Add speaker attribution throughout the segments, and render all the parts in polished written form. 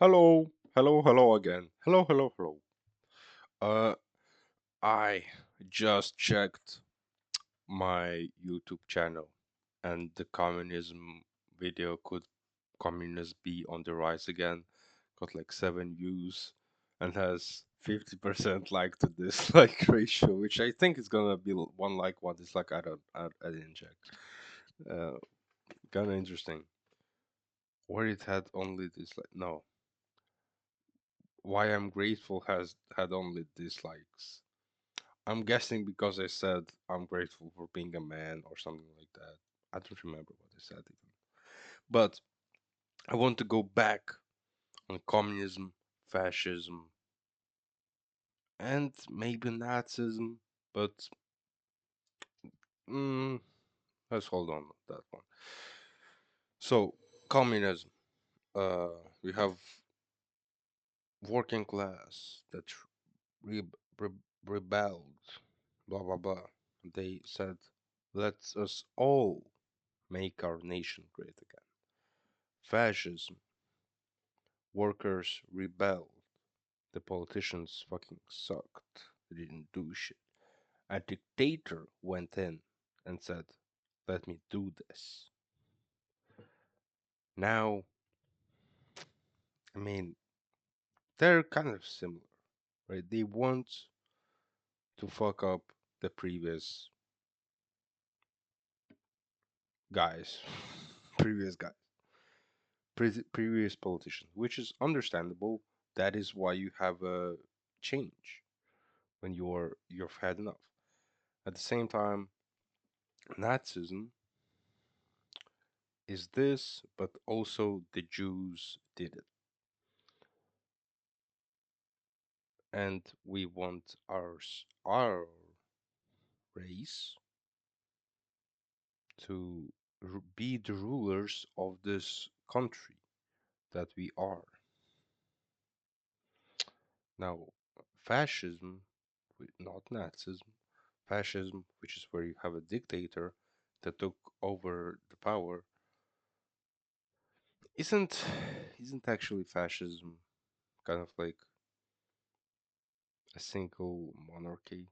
Speaker 1: Hello, hello again. Hello. Uh, I just checked my YouTube channel, and the communism video could communism be on the rise again? Got like 7 views and has 50% like to dislike ratio, which I think is gonna be one like, one dislike. I didn't check. Uh, Kind of interesting. Where it had only dislike. No, why I'm grateful has had only dislikes. I'm guessing because I said I'm grateful for being a man or something like that. I don't remember what I said even. But I want to go back on communism, fascism, and maybe Nazism. But mm, let's hold on that one. So communism. Uh, we have working class that re- re- rebelled. Blah blah blah. They said, "Let us all make our nation great again." Fascism. Workers rebelled. The politicians fucking sucked. They didn't do shit. A dictator went in and said, "Let me do this." Now, I mean, they're kind of similar, right? They want to fuck up the previous guys, previous guys, previous politicians, which is understandable. That is why you have a change when you've had enough. At the same time, Nazism is this, but also the Jews did it. And we want our race to be the rulers of this country that we are. Now, fascism, not Nazism, fascism, which is where you have a dictator that took over the power, isn't isn't actually fascism kind of like a single monarchy.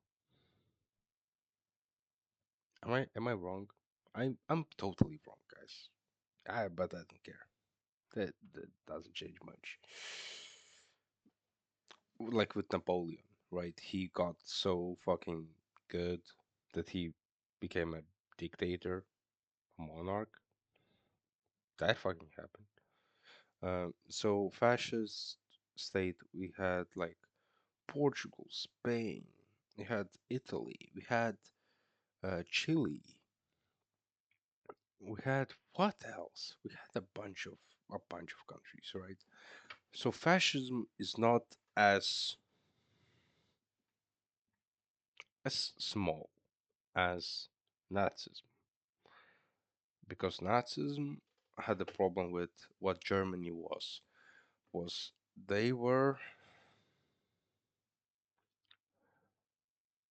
Speaker 1: Am I wrong? I'm totally wrong, guys. But I don't care. That doesn't change much. Like with Napoleon, right? He got so fucking good that he became a dictator, a monarch. That fucking happened. So fascist state, we had like Portugal, Spain, we had Italy, we had Chile, we had what else? We had a bunch of countries, right? So fascism is not as as small as Nazism because Nazism had a problem with what Germany was they were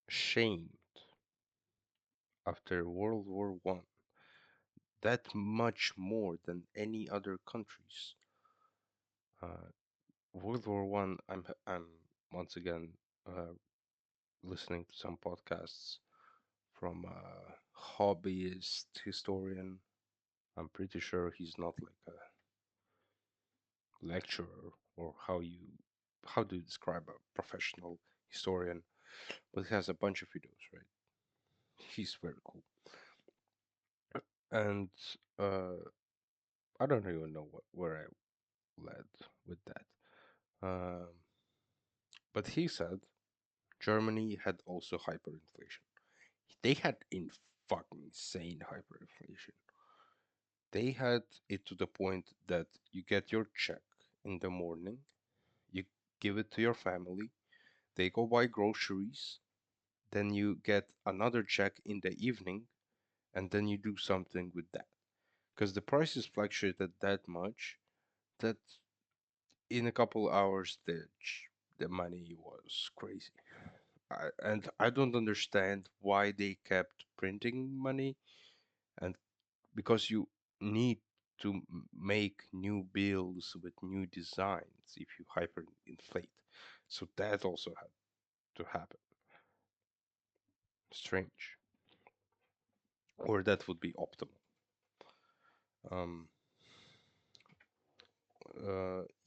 Speaker 1: shamed after World War One that much more than any other countries. Uh, World War One. I'm once again uh, listening to some podcasts from a hobbyist historian. I'm pretty sure he's not like a lecturer or how do you describe a professional historian, but he has a bunch of videos, right? He's very cool. And uh, I don't even know where I led with that. Um, but he said Germany had also hyperinflation. They had in fucking insane hyperinflation. They had it to the point that you get your check in the morning, you give it to your family, they go buy groceries, then you get another check in the evening, and then you do something with that. Because the prices fluctuated that much that in a couple hours the money was crazy. And I don't understand why they kept printing money, and because you need to make new builds with new designs if you hyperinflate. So that also had to happen. Strange. Or that would be optimal. Um,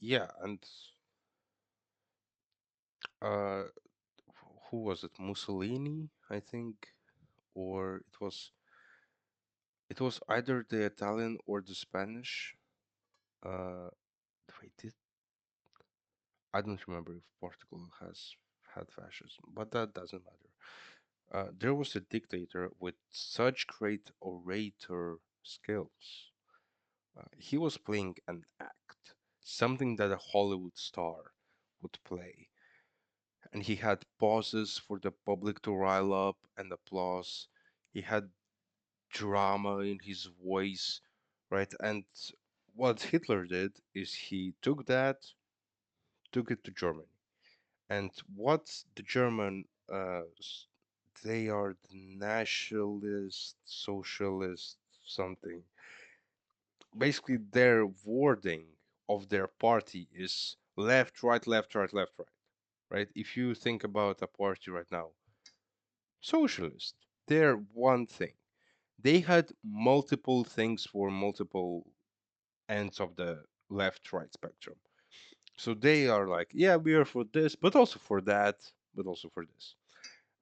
Speaker 1: yeah, and uh, who was it? Mussolini, I think, or it was either the Italian or the Spanish. Uh, wait, I don't remember if Portugal has had fascism, but that doesn't matter. There was a dictator with such great orator skills. He was playing an act, something that a Hollywood star would play. And he had pauses for the public to rile up and applause. He had drama in his voice, right? And what Hitler did is he took that, took it to Germany. And what the German, they are the nationalist, socialist, something. Basically, their wording of their party is left, right, left, right, left, right. Right? If you think about a party right now, socialist, they're one thing. They had multiple things for multiple ends of the left right spectrum. So they are like, yeah, we are for this, but also for that, but also for this.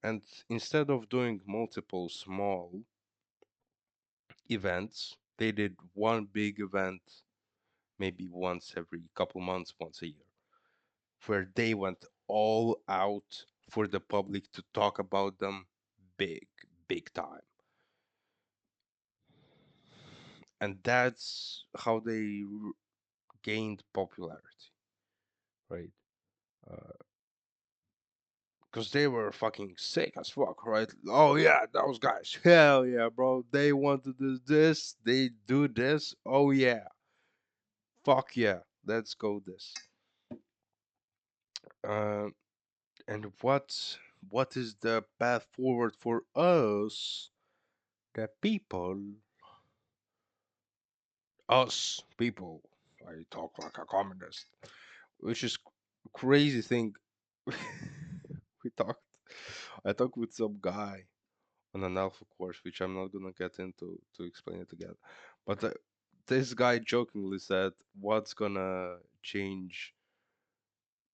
Speaker 1: And instead of doing multiple small events, they did one big event, maybe once every couple months, once a year, where they went all out for the public to talk about them big, big time. And that's how they gained popularity, right? Because they were fucking sick as fuck, right? Oh yeah, those guys, hell yeah, bro. They want to do this, they do this. Oh yeah, fuck yeah, let's go this. Uh, and what is the path forward for us, the people? Us people. I talk like a communist, which is crazy thing. we talked. I talked with some guy on an alpha course, which I'm not gonna get into to explain it again. But this guy jokingly said, "What's gonna change?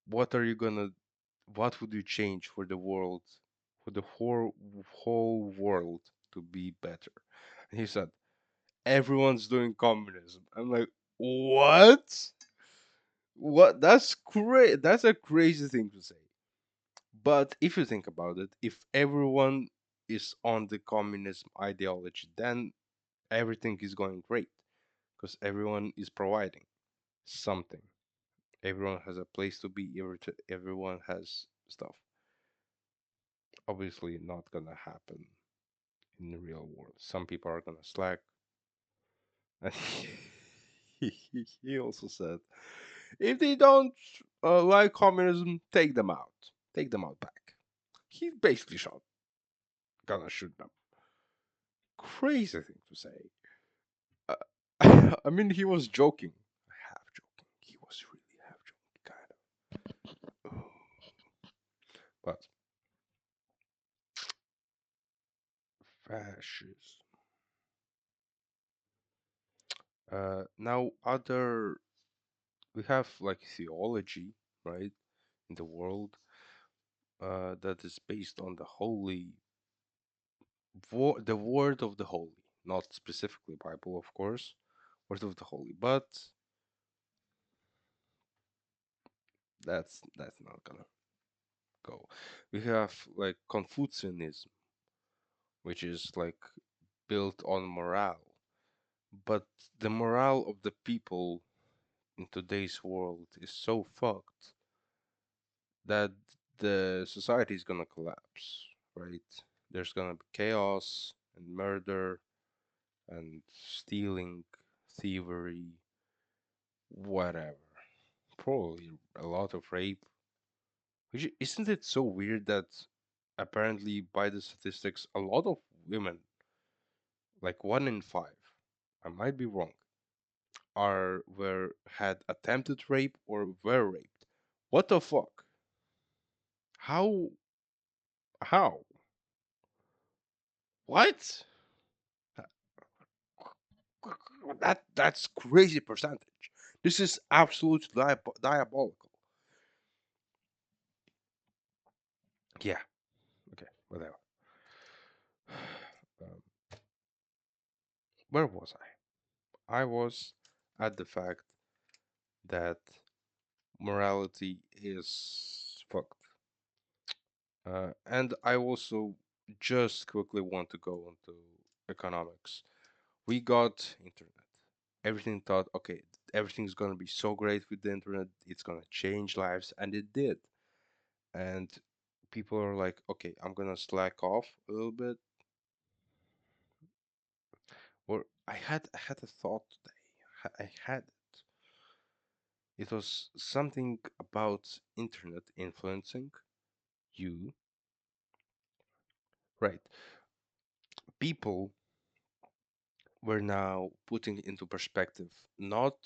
Speaker 1: What are you gonna? What would you change for the world, for the whole world to be better?" And he said, "Everyone's doing communism." I'm like, "What? What? That's crazy. That's a crazy thing to say." But if you think about it, if everyone is on the communism ideology, then everything is going great because everyone is providing something. Everyone has a place to be. Everyone has stuff. Obviously, not gonna happen in the real world. Some people are gonna slack. And he also said, if they don't like communism, take them out. Take them out back. He basically gonna shoot them. Crazy thing to say. Uh, I mean, he was joking. Half joking. He was really half joking, kind of. But fascism. Now, other we have like theology, right, in the world that is based on the the word of the holy, not specifically Bible, of course, word of the holy, but that's not gonna go. We have like Confucianism, which is like built on morale, but the morale of the people in today's world is so fucked that the society is gonna collapse, right? There's gonna be chaos and murder and stealing, thievery, whatever. Probably a lot of rape. Which isn't it so weird that apparently by the statistics, a lot of women, like 1 in 5, I might be wrong, were had attempted rape or were raped. What the fuck? How how? What? That's crazy percentage. This is absolute diabolical. Yeah. Okay. Whatever. Um, where was I? I was at the fact that morality is fucked. And I also just quickly want to go into economics. We got internet. Everything thought, okay, everything's gonna be so great with the internet, it's gonna change lives, and it did. And people are like, okay, I'm gonna slack off a little bit. Or I had a thought today. I had it. It was something about internet influencing you, right? People were now putting into perspective not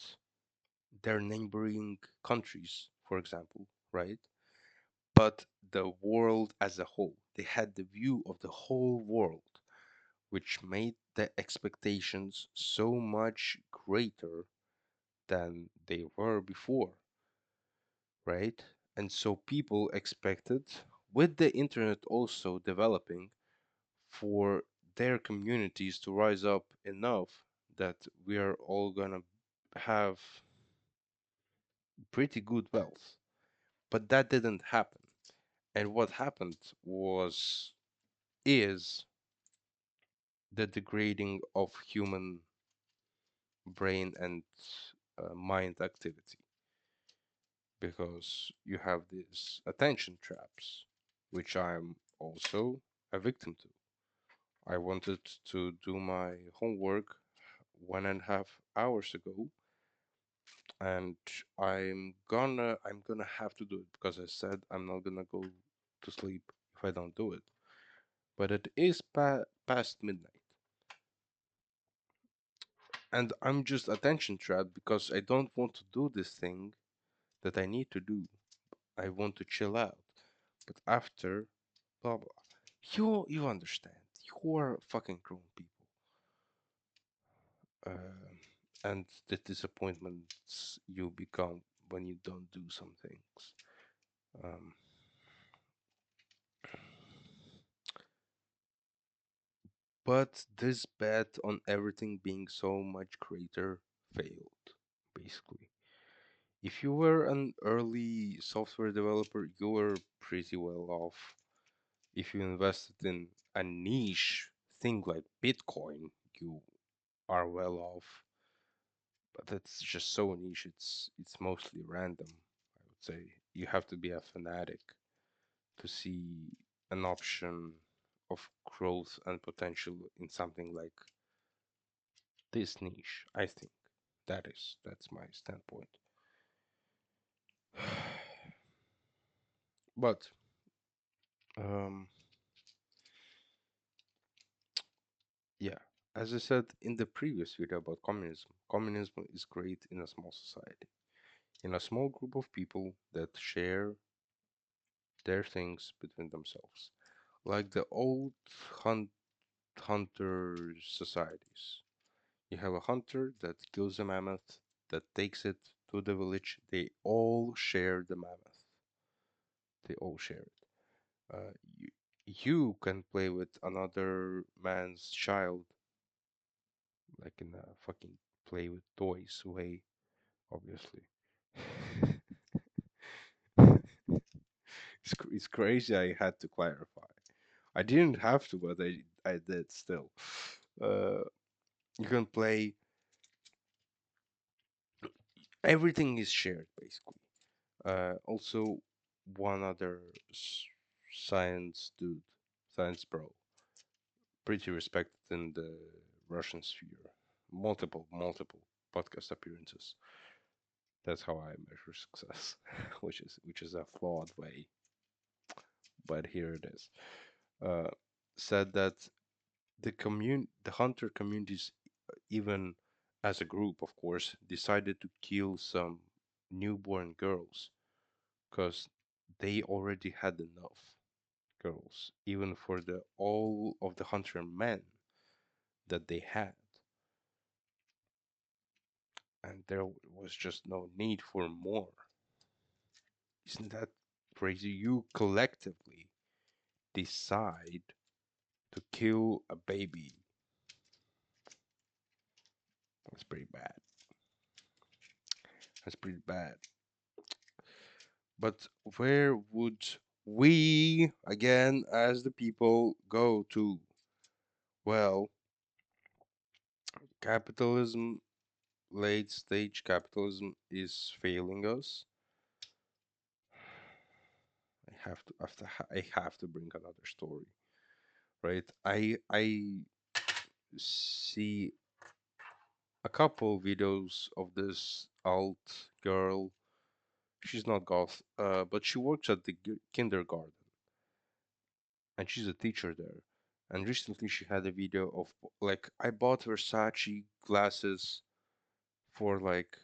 Speaker 1: their neighboring countries, for example, right? But the world as a whole. They had the view of the whole world, which made the expectations so much greater than they were before, right? And so people expected, with the internet also developing, for their communities to rise up enough that we are all gonna have pretty good wealth. But that didn't happen. And what happened was is the degrading of human brain and mind activity, because you have these attention traps, which I'm also a victim to. I wanted to do my homework 1.5 hours ago, and I'm gonna have to do it because I said I'm not gonna go to sleep if I don't do it. But it is past midnight, and I'm just attention trapped because I don't want to do this thing that I need to do. I want to chill out. But after blah blah, you understand. You are fucking grown people, and the disappointments you become when you don't do some things. Um, but this bet on everything being so much greater failed, basically. If you were an early software developer, you were pretty well off. If you invested in a niche thing like Bitcoin, you are well off. But it's just so niche. It's mostly random. I would say you have to be a fanatic to see an option of growth and potential in something like this niche. I think that's my standpoint. But um, yeah, as I said in the previous video about communism, communism is great in a small society, in a small group of people that share their things between themselves, like the old hunt hunter societies. You have a hunter that kills a mammoth, that takes it to the village. They all share the mammoth. They all share it. You can play with another man's child, like in a fucking play with toys way, obviously. It's crazy. I had to clarify. I didn't have to, but I did still. Uh, you can play. Everything is shared basically. Also, one other science dude, science bro, pretty respected in the Russian sphere. Multiple podcast appearances. That's how I measure success, which is a flawed way, but here it is. Uh, Said that the hunter communities even as a group, of course, decided to kill some newborn girls because they already had enough girls, even for the all of the hunter men that they had, and there was just no need for more. Isn't that crazy? You collectively decide to kill a baby. That's pretty bad. That's pretty bad. But where would we, again, as the people, go to? Well, capitalism, late stage capitalism is failing us. I have to bring another story, right? I see a couple videos of this alt girl. She's not goth, but she works at the kindergarten, and she's a teacher there. And recently she had a video of like I bought Versace glasses for like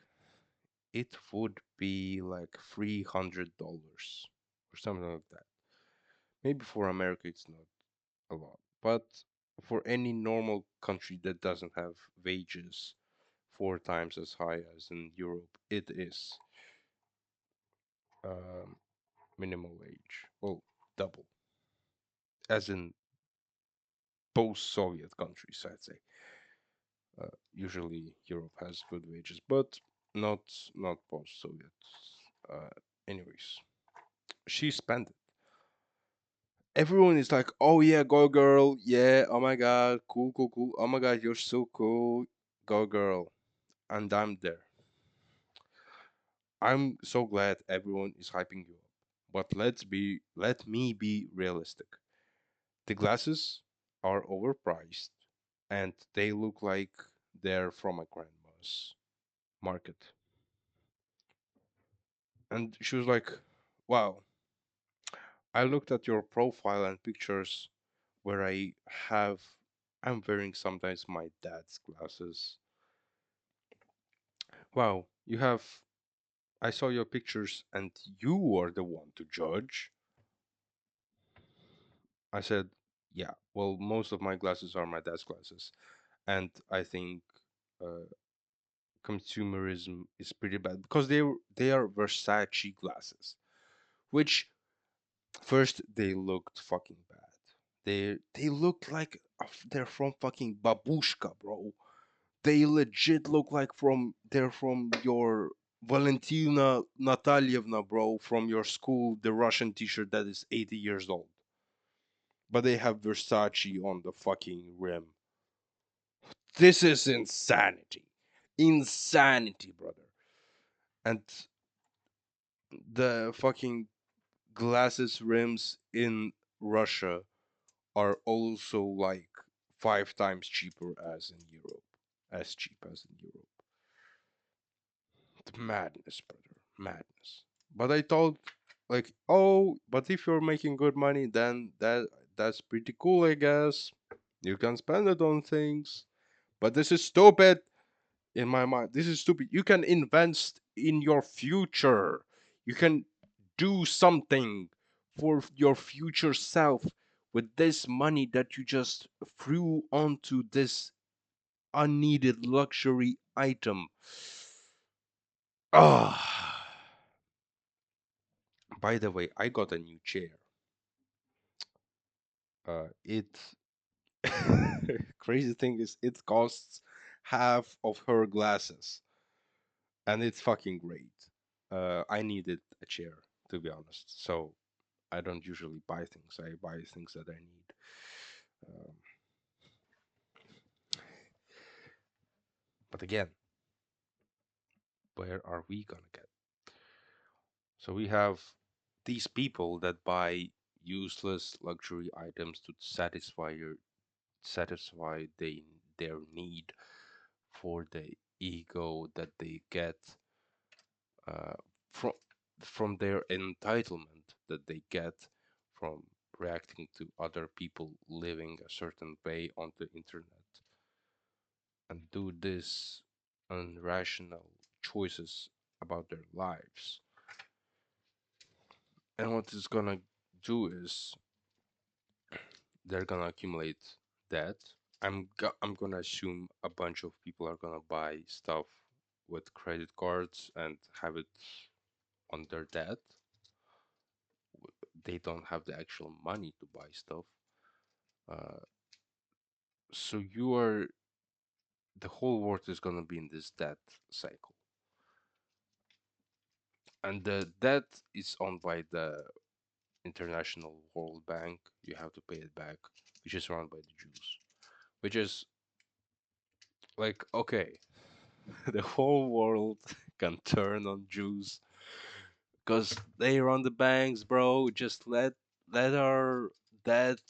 Speaker 1: it would be like $300 or something like that. Maybe for America it's not a lot, but for any normal country that doesn't have wages four times as high as in Europe, it is um, minimum wage. Well, double, as in post-Soviet countries, I'd say. Usually Europe has good wages, but not not post-Soviet. Uh, Anyways, she spent it. Everyone is like, "Oh yeah, go girl! Yeah, oh my god, cool, cool, cool! Oh my god, you're so cool, go girl!" And I'm there. I'm so glad everyone is hyping you up, but let me be realistic. The glasses are overpriced, and they look like they're from a grandma's market. And she was like, "Wow, I looked at your profile and pictures where I'm wearing sometimes my dad's glasses. Wow, I saw your pictures and you are the one to judge." I said, "Yeah, well, most of my glasses are my dad's glasses, and I think uh, consumerism is pretty bad because they are Versace glasses, which first they looked fucking bad. They look like they're from fucking Babushka, bro. They legit look like they're from your Valentina Natalyevna, bro, from your school, the Russian teacher that is 80 years old. But they have Versace on the fucking rim. This is insanity. Insanity, brother. And the fucking glasses rims in Russia are also like five times cheaper as in Europe. As cheap as in Europe. Madness, brother. Madness. But I thought like, oh, but if you're making good money, then that's pretty cool, I guess. You can spend it on things. But this is stupid in my mind. This is stupid. You can invest in your future. You can do something for your future self with this money that you just threw onto this unneeded luxury item. Ah, by the way, I got a new chair. It crazy thing is it costs half of her glasses, and it's fucking great. I needed a chair to be honest, so I don't usually buy things. I buy things that I need. Um, but again, where are we gonna get? So we have these people that buy useless luxury items to satisfy their need for the ego that they get uh, from their entitlement that they get from reacting to other people living a certain way on the internet, and do this and rational choices about their lives. And what it's gonna do is they're gonna accumulate debt. I'm gonna assume a bunch of people are gonna buy stuff with credit cards and have it on their debt. They don't have the actual money to buy stuff. Uh, so the whole world is gonna be in this debt cycle, and the debt is owned by the International World Bank. You have to pay it back, which is run by the Jews, which is like okay, the whole world can turn on Jews because they run the banks, bro. Just let our debt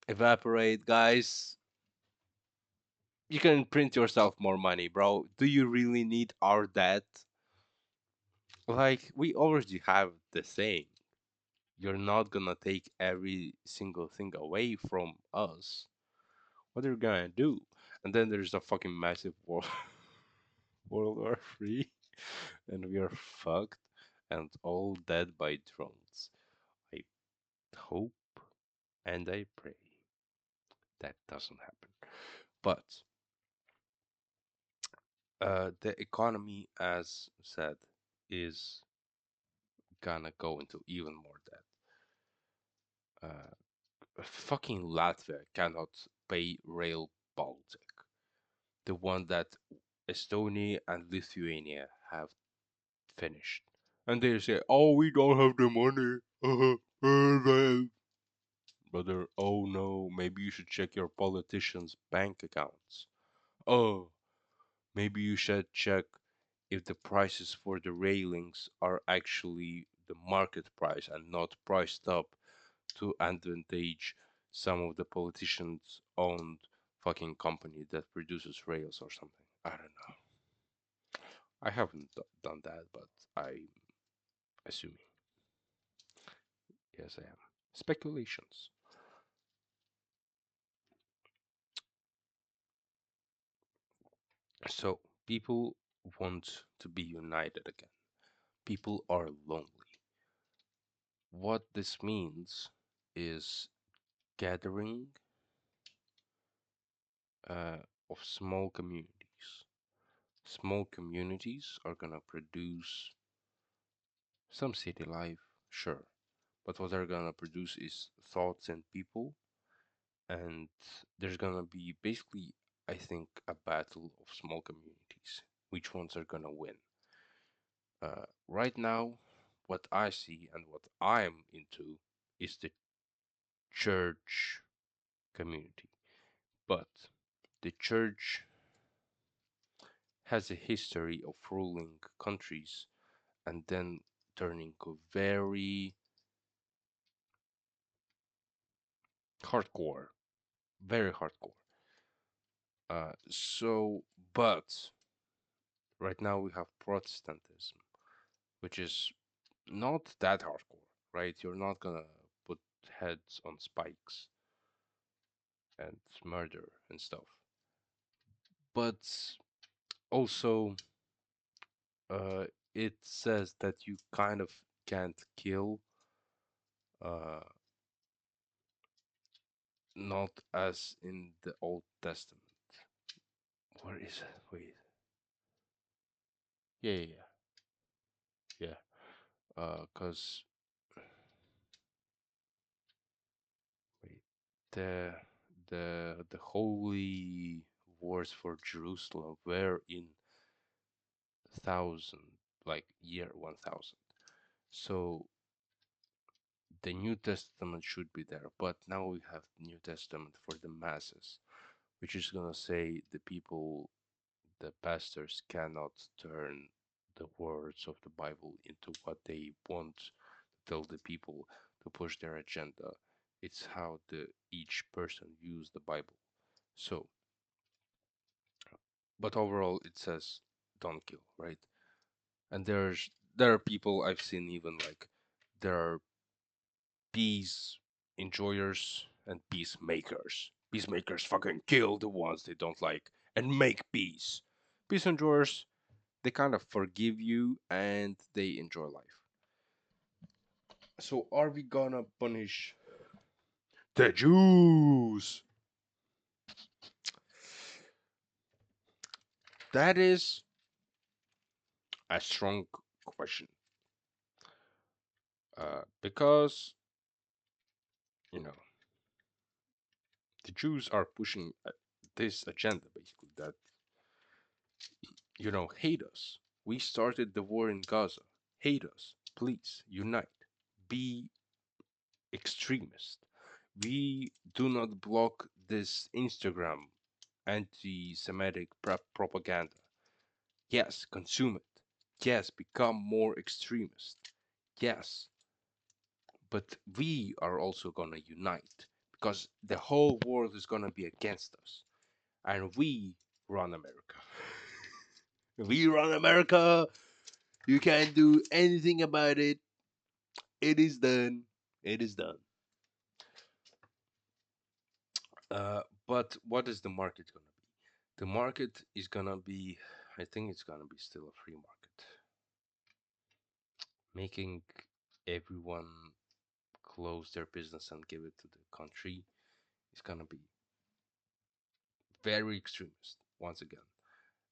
Speaker 1: evaporate, guys. You can print yourself more money, bro. Do you really need our debt? Like, we already have the thing. You're not gonna take every single thing away from us. What are you gonna do? And then there's a fucking massive war, World War III, and we are fucked and all dead by drones. I hope and I pray that doesn't happen. But the economy, as said, is gonna go into even more debt. Fucking Latvia cannot pay Rail Baltic, the one that Estonia and Lithuania have finished. And they say, "Oh, we don't have the money." Brother, oh no, maybe you should check your politicians' bank accounts. Oh, maybe you should check if the prices for the railings are actually the market price and not priced up to advantage some of the politicians' owned fucking company that produces rails or something. I don't know. I haven't done that, but I'm assuming. Yes, I am. Speculations. So, people want to be united again. People are lonely. What this means is gathering uh, of small communities. Small communities are gonna produce some city life, sure, but what they're gonna produce is thoughts and people, and there's gonna be basically, I think, a battle of small communities. Which ones are gonna win? Right now, what I see and what I'm into is the church community, but the church has a history of ruling countries and then turning very hardcore, very hardcore. But right now we have Protestantism, which is not that hardcore, right? You're not gonna put heads on spikes and murder and stuff. But also, uh, it says that you kind of can't kill, uh, not as in the Old Testament. Where is it? Wait. Yeah, yeah, yeah. Yeah. 'Cause wait, the the holy wars for Jerusalem were in 1000, like year 1000. So the New Testament should be there, but now we have New Testament for the masses, which is gonna say the people, the pastors cannot turn the words of the Bible into what they want to tell the people to push their agenda. It's how the each person views the Bible. So, but overall, it says don't kill, right? And there are people I've seen even like there are peace enjoyers and peacemakers. Peacemakers fucking kill the ones they don't like and make peace. Peace enjoyers, they kind of forgive you and they enjoy life. So are we gonna punish the Jews? That is a strong question. Because, you know, the Jews are pushing this agenda basically that, hate us. We started the war in Gaza. Hate us. Please, unite. Be extremist. We do not block this Instagram anti Semitic propaganda. Yes, consume it. Yes, become more extremist. Yes, but we are also gonna unite because the whole world is gonna be against us. And we run America. We run America. You can't do anything about it. It is done. It is done. But what is the market gonna be? The market is gonna be, I think it's gonna be still a free market, making everyone close their business and give it to the country is gonna be very extremist once again.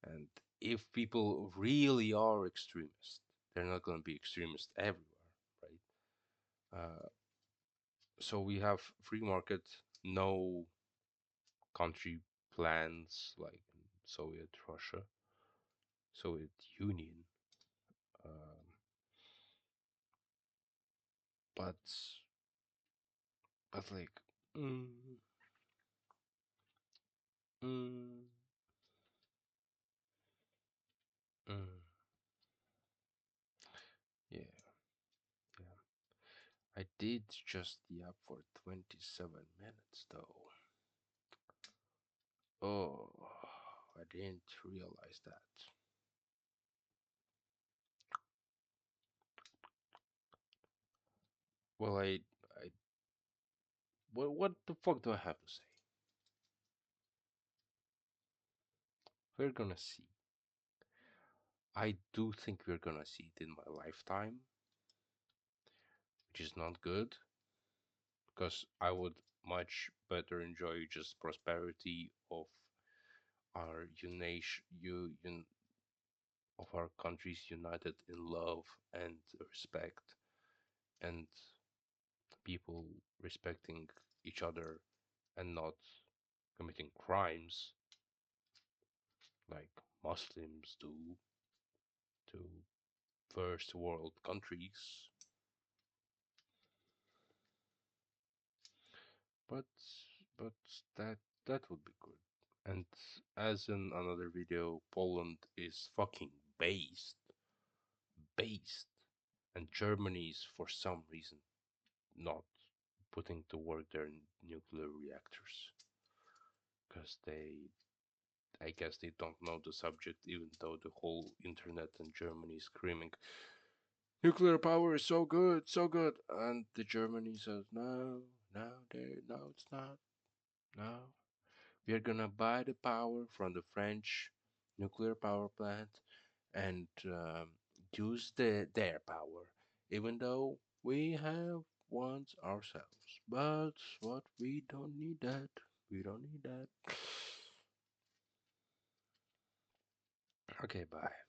Speaker 1: And if people really are extremists, they're not gonna be extremist everywhere, right? So we have free market, no country plans like in Soviet Russia, Soviet Union. Um, but like, mm, mm, mm, yeah, yeah. I did just the app for 27 minutes though. Oh, I didn't realize that. Well, what the fuck do I have to say? We're gonna see. I do think we're gonna see it in my lifetime, which is not good because I would much better enjoy just prosperity of our unation, of our countries united in love and respect, and people respecting each other and not committing crimes like Muslims do to first world countries. But but that would be good. And as in another video, Poland is fucking based, and Germany is for some reason not putting to work their nuclear reactors because I guess they don't know the subject, even though the whole internet in Germany is screaming, nuclear power is so good, and the Germany says, no, no, no, it's not, no. We are gonna buy the power from the French nuclear power plant and use their power, even though we have ones ourselves. But what we don't need that. We don't need that. Okay, bye.